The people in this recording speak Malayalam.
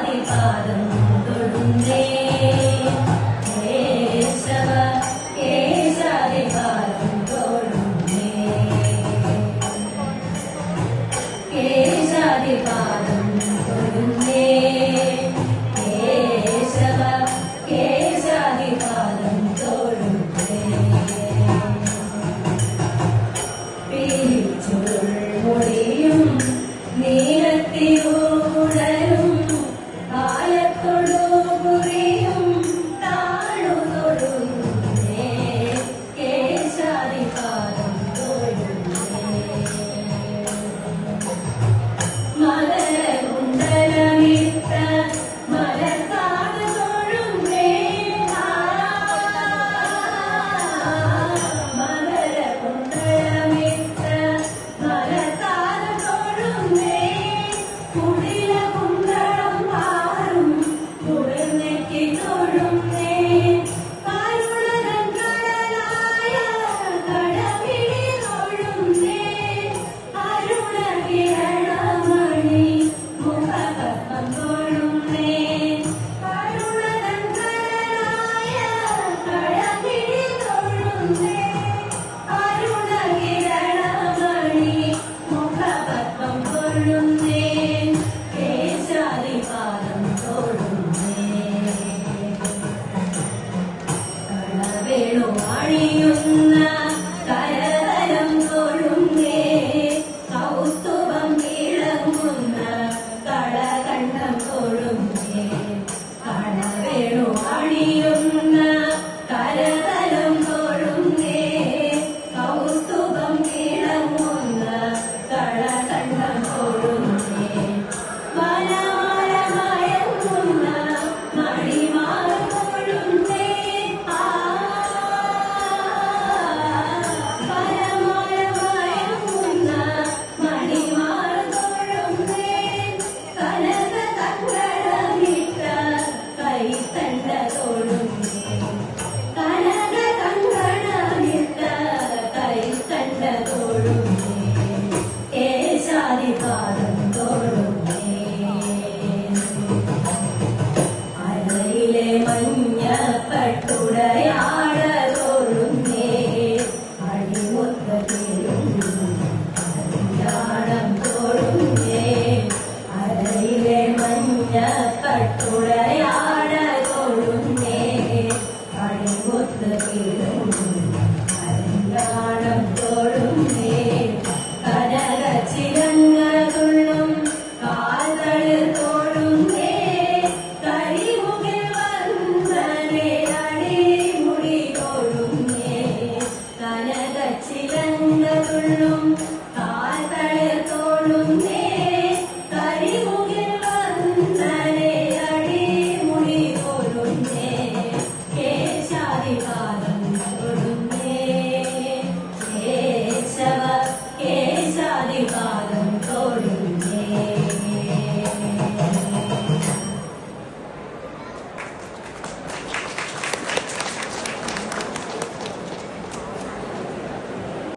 കേശാദിപാദം തൊഴുന്നേ കേശവ കേശാദിപാദം തൊഴുന്നേ കേശാദിപാദം തൊഴുന്നേ കേശവ കേശാദിപാദം തൊഴുന്നേ പിരിച്ചുൾമൊഴിയും നീലത്തിലൂടലും കാലത്തൊടു കുറിയും താഴുതൊടുന്നേ കേശാദിപാദം തൊഴുന്നേ മലകുണ്ടലമിട്ട മലർക്കാട് തൊഴുന്നേ മലകുണ്ടലമിട്ട മലർക്കാട് തൊഴുന്നേ കുടില കുണ്ടളം പാറും കുളിർന്നെറ്റി തൊഴുന്നേ കരുണതൻ കടലായ കടവിഴി തൊഴുന്നേ അരുണകിരണമണി മുഖപത്മം തൊഴുന്നേ കരുണതൻ കടലായ കടവിഴി തൊഴുന്നേ അരുണകിരണമണി മുഖപത്മം തൊഴുന്നേ കേശാദിപാദം തൊഴുന്നേ കളവേണു അണിയുന്ന കരതലം തൊഴുന്നേ കൗസ്തുഭം ഇളങ്ങുന്ന കളകണ്ഠം തൊഴുന്നേ കളവേണു അണിയുന്ന കരതലം തൊഴുന്നേ കൗസ്തുഭം ഇളങ്ങുന്ന കളകണ്ഠം തൊഴുന്നേ മലമലമയങ്ങുന്ന മണിമാല തൊഴുന്നേ മലമലമയങ്ങുന്ന മണിമാല തൊഴുന്നേ കനക കങ്കണമിട്ട കൈത്തണ്ട തൊഴുന്നേ കനക കങ്കണമിട്ട കൈത്തണ്ട തൊഴുന്നേ കേശാദിപാദം